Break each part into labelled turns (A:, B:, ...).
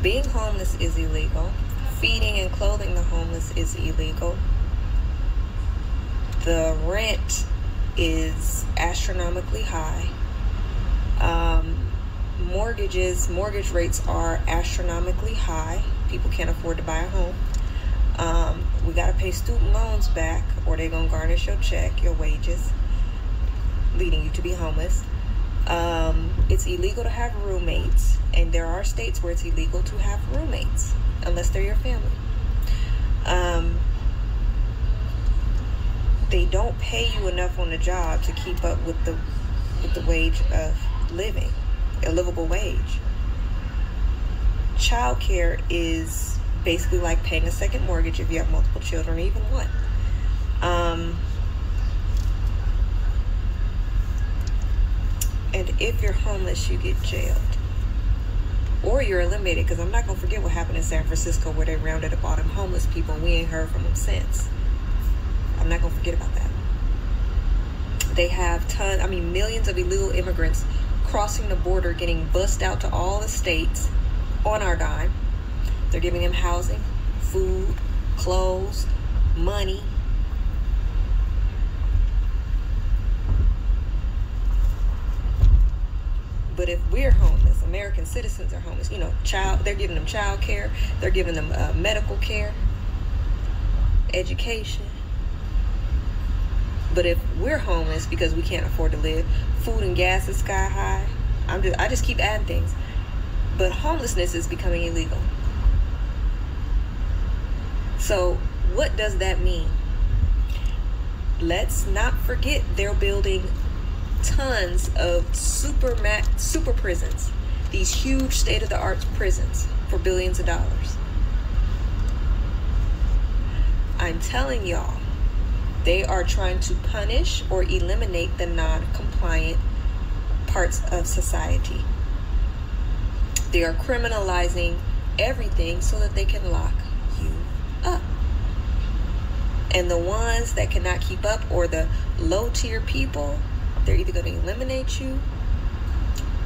A: Being homeless is illegal. Feeding and clothing the homeless is illegal. The rent is astronomically high. Mortgage rates are astronomically high. People can't afford to buy a home. We got to pay student loans back, or they're going to garnish your check, your wages, leading you to be homeless. It's illegal to have roommates, and there are states where it's illegal to have roommates unless they're your family. They don't pay you enough on the job to keep up with the wage of living, a livable wage. Childcare is basically like paying a second mortgage if you have multiple children, or even one. And if you're homeless, you get jailed. Or you're eliminated, because I'm not going to forget what happened in San Francisco where they rounded up all them homeless people and we ain't heard from them since. I'm not going to forget about that. They have millions of illegal immigrants crossing the border, getting bussed out to all the states on our dime. They're giving them housing, food, clothes, money. But if we're homeless, American citizens are homeless, they're giving them child care, they're giving them medical care, education. But if we're homeless because we can't afford to live, food and gas is sky high. I just keep adding things. But homelessness is becoming illegal. So what does that mean? Let's not forget they're building tons of super prisons, these huge state-of-the-art prisons for billions of dollars. I'm telling y'all, they are trying to punish or eliminate the non-compliant parts of society. They are criminalizing everything so that they can lock you up. And the ones that cannot keep up, or the low-tier people, they're either going to eliminate you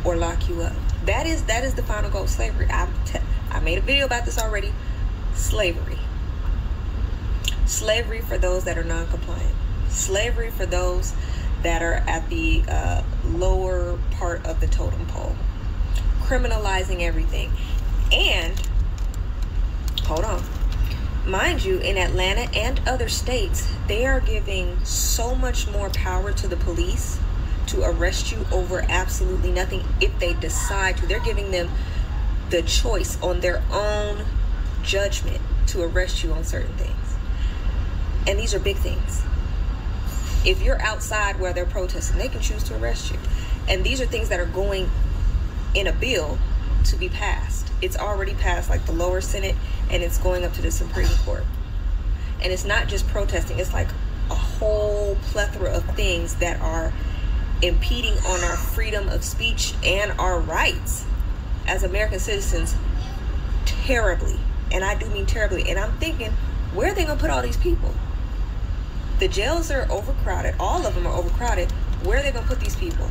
A: or lock you up. That is the final goal of slavery. I made a video about this already. Slavery for those that are non-compliant. Slavery for those that are at the lower part of the totem pole. Criminalizing everything. And hold on, mind you, in Atlanta and other states, they are giving so much more power to the police to arrest you over absolutely nothing if they decide to. They're giving them the choice on their own judgment to arrest you on certain things. And these are big things. If you're outside where they're protesting, they can choose to arrest you. And these are things that are going in a bill to be passed. It's already passed, like the lower Senate, and it's going up to the Supreme Court. And it's not just protesting, it's like a whole plethora of things that are impeding on our freedom of speech and our rights as American citizens terribly. And I do mean terribly. And I'm thinking, where are they going to put all these people? The jails are overcrowded. All of them are overcrowded. Where are they going to put these people?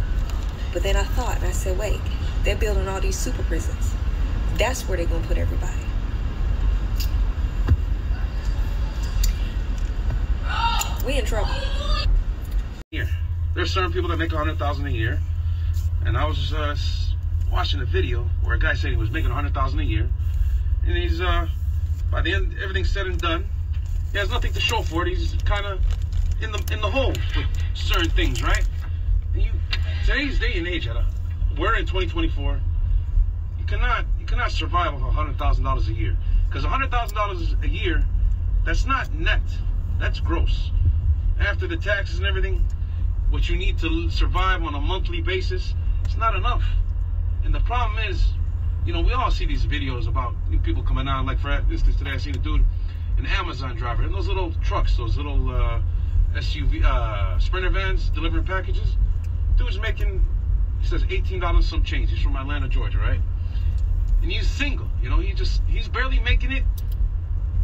A: But then I thought, and I said, wait, they're building all these super prisons. That's where they're going to put everybody. We in trouble.
B: Here, there's certain people that make $100,000 a year, and I was watching a video where a guy said he was making $100,000 a year, and he's by the end, everything's said and done, he has nothing to show for it. He's kind of in the hole with certain things, right? And today's day and age, we're in 2024. You cannot survive off $100,000 a year, because $100,000 a year, that's not net, that's gross. After the taxes and everything, what you need to survive on a monthly basis, it's not enough. And the problem is, we all see these videos about people coming out, like for instance today I seen a dude, an Amazon driver, in those little trucks, those little SUV, Sprinter vans delivering packages. Dude's making, he says $18 some change. He's from Atlanta, Georgia, right? And he's single, he's barely making it,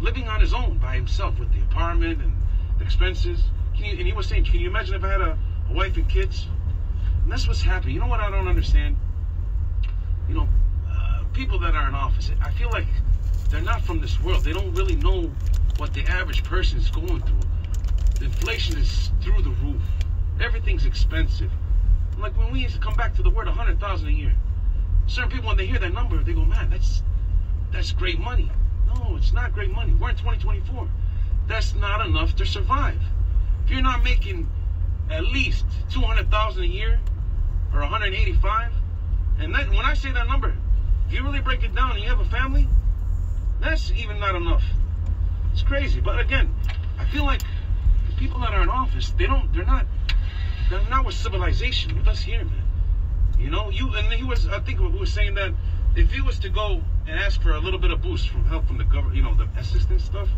B: living on his own by himself with the apartment and the expenses. And he was saying, can you imagine if I had a wife and kids? And that's what's happening. You know what I don't understand? people that are in office, I feel like they're not from this world. They don't really know what the average person is going through. The inflation is through the roof. Everything's expensive. Like when we used to come back to the word 100,000 a year, certain people, when they hear that number, they go, man, that's great money. No, it's not great money. We're in 2024. That's not enough to survive. If you're not making at least 200,000 a year or 185, and that, when I say that number, if you really break it down and you have a family, that's even not enough. It's crazy. But again, I feel like the people that are in office, they're not with civilization, with us here, man. You know, and he was, I think he was saying that if he was to go and ask for a little bit of boost from help from the government, you know, the assistance stuff,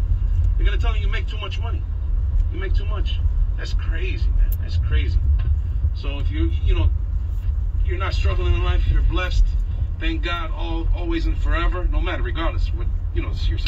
B: they're gonna tell you make too much money. You make too much. That's crazy, man. That's crazy. So if you're not struggling in life, you're blessed. Thank God, always and forever, no matter, regardless what, it's your